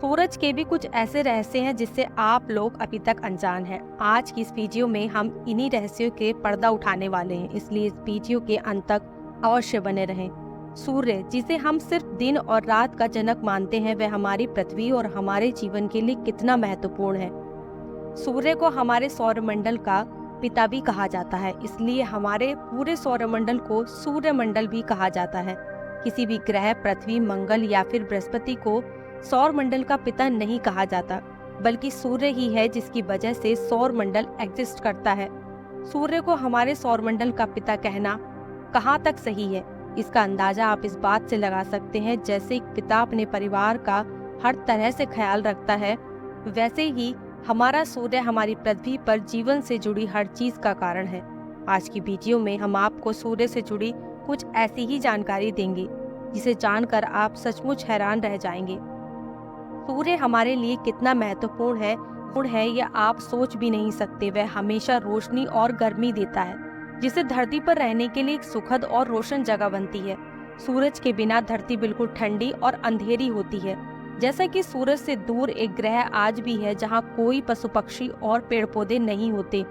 सूरज के भी कुछ ऐसे रहस्य हैं जिससे आप लोग अभी तक अनजान हैं। आज की इस वीडियो में हम इन्हीं रहस्यों के पर्दा उठाने वाले हैं, इसलिए इस वीडियो के अंत तक अवश्य बने रहें। सूर्य, जिसे हम सिर्फ दिन और रात का जनक मानते हैं, वह हमारी पृथ्वी और हमारे जीवन के लिए कितना महत्वपूर्ण है। सूर्य को हमारे सौरमंडल का पिता भी कहा जाता है, इसलिए हमारे पूरे सौरमंडल को सूर्यमंडल भी कहा जाता है। किसी भी ग्रह, पृथ्वी, मंगल या फिर बृहस्पति को सौरमंडल का पिता नहीं कहा जाता, बल्कि सूर्य ही है जिसकी वजह से सौरमंडल एग्जिस्ट करता है। सूर्य को हमारे सौरमंडल का पिता कहना कहाँ तक सही है, इसका अंदाजा आप इस बात से लगा सकते हैं। जैसे एक पिता अपने परिवार का हर तरह से ख्याल रखता है, वैसे ही हमारा सूर्य हमारी पृथ्वी पर जीवन से जुड़ी हर चीज का कारण है। आज की वीडियो में हम आपको सूर्य से जुड़ी कुछ ऐसी ही जानकारी देंगे जिसे जानकर आप सचमुच हैरान रह जाएंगे। सूर्य हमारे लिए कितना महत्वपूर्ण है यह आप सोच भी नहीं सकते। वह हमेशा रोशनी और गर्मी देता है, जिससे धरती पर रहने के लिए एक सुखद और रोशन जगह बनती है। सूरज के बिना धरती बिल्कुल ठंडी और अंधेरी होती है। जैसा कि सूरज से दूर एक ग्रह आज भी है जहां कोई पशु पक्षी और पेड़ पौधे नहीं होते,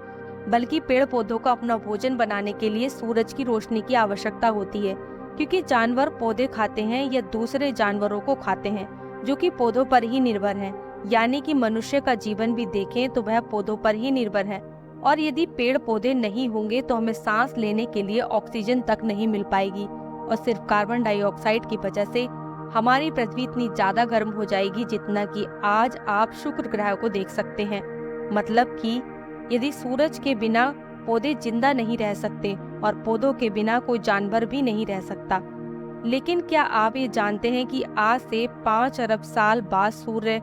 बल्कि पेड़ पौधों को अपना भोजन बनाने के लिए सूरज की रोशनी की आवश्यकता होती है, क्योंकि जानवर पौधे खाते हैं या दूसरे जानवरों को खाते हैं जो कि पौधों पर ही निर्भर है। यानी कि मनुष्य का जीवन भी देखें तो वह पौधों पर ही निर्भर है, और यदि पेड़ पौधे नहीं होंगे तो हमें सांस लेने के लिए ऑक्सीजन तक नहीं मिल पाएगी, और सिर्फ कार्बन डाइऑक्साइड की वजह से हमारी पृथ्वी इतनी ज्यादा गर्म हो जाएगी जितना कि आज आप शुक्र ग्रह को देख सकते हैं। मतलब कि यदि सूरज के बिना पौधे जिंदा नहीं रह सकते और पौधों के बिना कोई जानवर भी नहीं रह सकता। लेकिन क्या आप ये जानते हैं कि आज से 5 अरब साल बाद सूर्य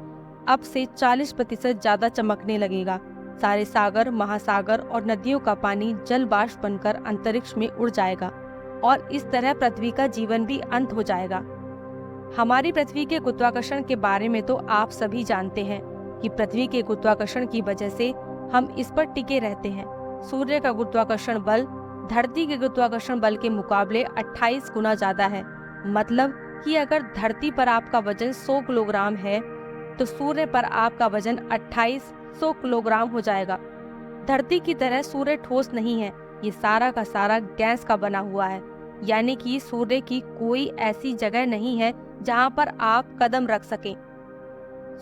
अब से 40% ज्यादा चमकने लगेगा। सारे सागर, महासागर और नदियों का पानी जल बाष्प बनकर अंतरिक्ष में उड़ जाएगा, और इस तरह पृथ्वी का जीवन भी अंत हो जाएगा। हमारी पृथ्वी के गुरुत्वाकर्षण के बारे में तो आप सभी जानते हैं कि पृथ्वी के गुरुत्वाकर्षण की वजह से हम इस पर टिके रहते हैं। सूर्य का गुरुत्वाकर्षण बल धरती के गुरुत्वाकर्षण बल के मुकाबले 28 गुना ज्यादा है। मतलब कि अगर धरती पर आपका वजन 100 किलोग्राम है तो सूर्य पर आपका वजन 2800 किलोग्राम हो जाएगा। धरती की तरह सूर्य ठोस नहीं है, ये सारा का सारा गैस का बना हुआ है। यानी कि सूर्य की कोई ऐसी जगह नहीं है जहां पर आप कदम रख सकें।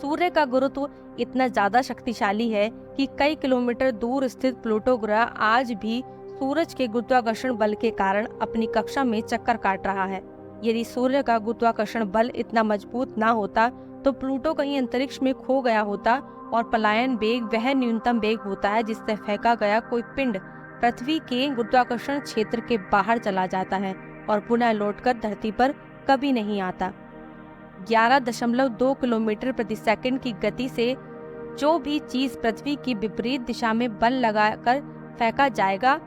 सूर्य का गुरुत्व इतना ज्यादा शक्तिशाली है कि कई किलोमीटर दूर स्थित प्लूटो ग्रह आज भी सूरज के गुरुत्वाकर्षण बल के कारण अपनी कक्षा में चक्कर काट रहा है। यदि सूर्य का गुरुत्वाकर्षण बल इतना मजबूत ना होता तो प्लूटो कहीं अंतरिक्ष में खो गया होता, और पलायन वेग वह न्यूनतम वेग होता है जिससे फेंका गया कोई पिंड पृथ्वी के गुरुत्वाकर्षण क्षेत्र के बाहर चला जाता है और पुनः लौटकर धरती पर कभी नहीं आता। 11.2 किलोमीटर प्रति सेकंड की गति से जो भी चीज पृथ्वी की विपरीत दिशा में बल लगाकर फेंका जाएगा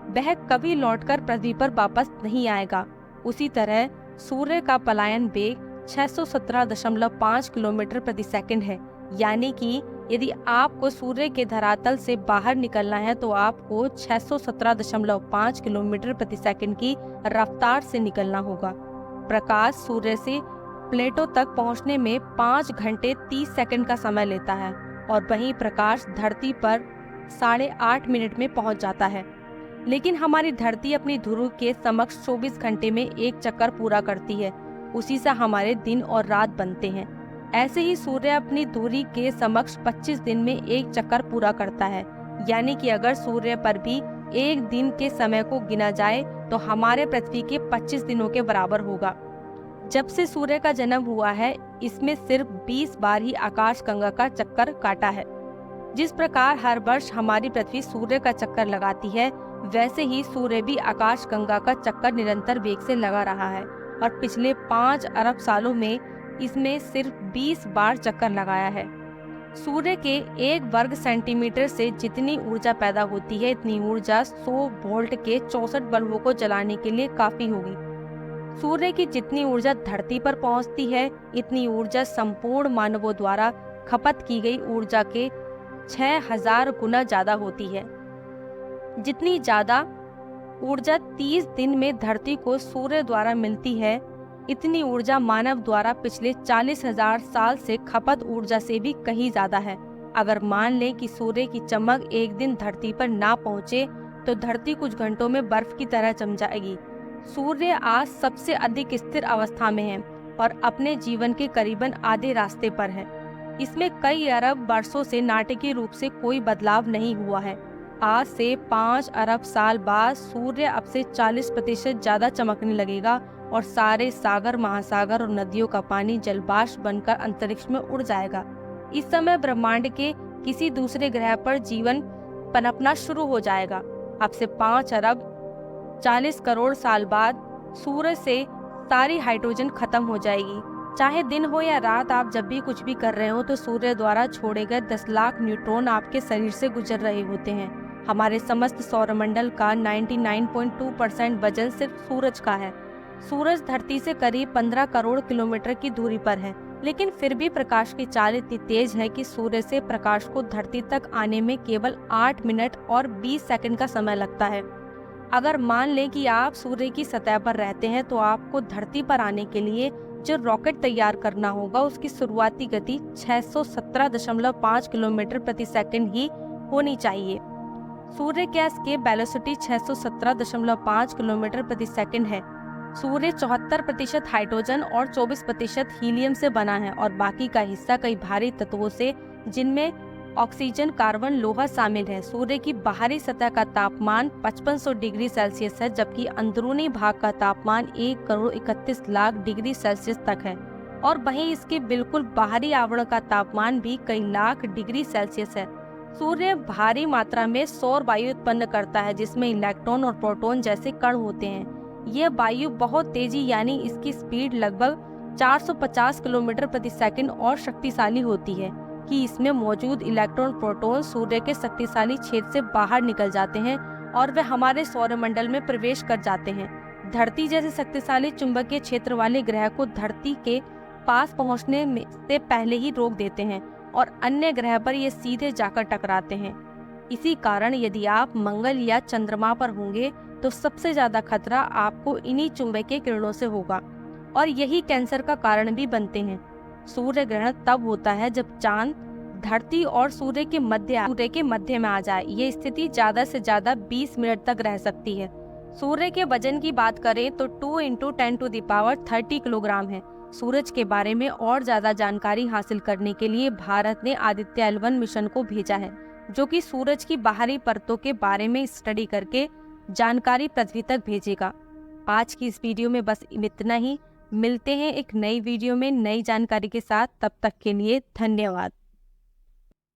वह कभी लौटकर पृथ्वी पर वापस नहीं आएगा। उसी तरह सूर्य का पलायन वेग 617.5 किलोमीटर प्रति सेकंड है। यानी कि यदि आपको सूर्य के धरातल से बाहर निकलना है तो आपको 617.5 किलोमीटर प्रति सेकंड की रफ्तार से निकलना होगा। प्रकाश सूर्य से प्लेटो तक पहुंचने में 5 घंटे 30 सेकंड का समय लेता है, और वहीं प्रकाश धरती पर 8.5 मिनट में पहुंच जाता है। लेकिन हमारी धरती अपनी ध्रुव के समक्ष 24 घंटे में एक चक्कर पूरा करती है। उसी से हमारे दिन और रात बनते हैं। ऐसे ही सूर्य अपनी दूरी के समक्ष 25 दिन में एक चक्कर पूरा करता है। यानी कि अगर सूर्य पर भी एक दिन के समय को गिना जाए तो हमारे पृथ्वी के 25 दिनों के बराबर होगा। जब से सूर्य का जन्म हुआ है इसमें सिर्फ 20 बार ही आकाश गंगा का चक्कर काटा है। जिस प्रकार हर वर्ष हमारी पृथ्वी सूर्य का चक्कर लगाती है, वैसे ही सूर्य भी आकाश गंगा का चक्कर निरंतर वेग से लगा रहा है, और पिछले 5 अरब सालों में इसमें सिर्फ 20 बार चक्कर लगाया है। सूर्य के 1 वर्ग सेंटीमीटर से जितनी ऊर्जा पैदा होती है, इतनी ऊर्जा 100 वोल्ट के 64 बल्बों को जलाने के लिए काफी होगी। सूर्य की जितनी ऊर्जा धरती पर पहुंचती है, इतनी ऊर्जा संपूर्ण मानवों द्वारा खपत की गई ऊर्जा के 6000 गुना ज्यादा होती है। जितनी ज्यादा ऊर्जा 30 दिन में धरती को सूर्य द्वारा मिलती है, इतनी ऊर्जा मानव द्वारा पिछले 40,000 साल से खपत ऊर्जा से भी कहीं ज्यादा है। अगर मान लें कि सूर्य की चमक एक दिन धरती पर ना पहुंचे तो धरती कुछ घंटों में बर्फ की तरह जम जाएगी। सूर्य आज सबसे अधिक स्थिर अवस्था में है और अपने जीवन के करीबन आधे रास्ते पर है। इसमें कई अरब वर्षों से नाटकीय रूप से कोई बदलाव नहीं हुआ है। आज से 5 अरब साल बाद सूर्य अब से 40% ज्यादा चमकने लगेगा और सारे सागर, महासागर और नदियों का पानी जलवाष्प बनकर अंतरिक्ष में उड़ जाएगा। इस समय ब्रह्मांड के किसी दूसरे ग्रह पर जीवन पनपना शुरू हो जाएगा। अब से 5 अरब 40 करोड़ साल बाद सूरज से सारी हाइड्रोजन खत्म हो जाएगी। चाहे दिन हो या रात, आप जब भी कुछ भी कर रहे हो तो सूर्य द्वारा छोड़े गए 10 लाख न्यूट्रॉन आपके शरीर से गुजर रहे होते हैं। हमारे समस्त सौरमंडल का 99.2% वजन सिर्फ सूरज का है। सूरज धरती से करीब 15 करोड़ किलोमीटर की दूरी पर है, लेकिन फिर भी प्रकाश की चाल इतनी तेज है कि सूर्य से प्रकाश को धरती तक आने में केवल 8 मिनट और 20 सेकंड का समय लगता है। अगर मान लें कि आप सूर्य की सतह पर रहते हैं तो आपको धरती पर आने के लिए जो रॉकेट तैयार करना होगा उसकी शुरुआती गति 617.5 किलोमीटर प्रति सेकंड ही होनी चाहिए। सूर्य गैस के वेलोसिटी 617.5 किलोमीटर प्रति सेकंड है। सूर्य 74% हाइड्रोजन और 24% हीलियम से बना है और बाकी का हिस्सा कई भारी तत्वों से, जिनमें ऑक्सीजन, कार्बन, लोहा शामिल है। सूर्य की बाहरी सतह का तापमान 5500 डिग्री सेल्सियस है, जबकि अंदरूनी भाग का तापमान 1,31,00,000 डिग्री सेल्सियस तक है और वहीं इसके बिल्कुल बाहरी आवरण का तापमान भी कई लाख डिग्री सेल्सियस है। सूर्य भारी मात्रा में सौर वायु उत्पन्न करता है जिसमें इलेक्ट्रॉन और प्रोटॉन जैसे कण होते हैं। यह वायु बहुत तेजी यानी इसकी स्पीड लगभग 450 किलोमीटर प्रति सेकंड और शक्तिशाली होती है कि इसमें मौजूद इलेक्ट्रॉन, प्रोटॉन सूर्य के शक्तिशाली क्षेत्र से बाहर निकल जाते हैं और वे हमारे सौरमंडल में प्रवेश कर जाते हैं। धरती जैसे शक्तिशाली चुंबकीय क्षेत्र वाले ग्रह को धरती के पास पहुंचने से पहले ही रोक देते हैं और अन्य ग्रह पर ये सीधे जाकर टकराते हैं। इसी कारण यदि आप मंगल या चंद्रमा पर होंगे तो सबसे ज्यादा खतरा आपको इन्हीं चुंबकीय किरणों से होगा और यही कैंसर का कारण भी बनते हैं। सूर्य ग्रहण तब होता है जब चांद धरती और सूर्य के मध्य में आ जाए। ये स्थिति ज्यादा से ज्यादा 20 मिनट तक रह सकती है। सूर्य के वजन की बात करें तो 2 × 10⁻30 किलोग्राम है। सूरज के बारे में और ज्यादा जानकारी हासिल करने के लिए भारत ने आदित्य L1 मिशन को भेजा है, जो कि सूरज की बाहरी परतों के बारे में स्टडी करके जानकारी पृथ्वी तक भेजेगा। आज की इस वीडियो में बस इतना ही। मिलते हैं एक नई वीडियो में नई जानकारी के साथ। तब तक के लिए धन्यवाद।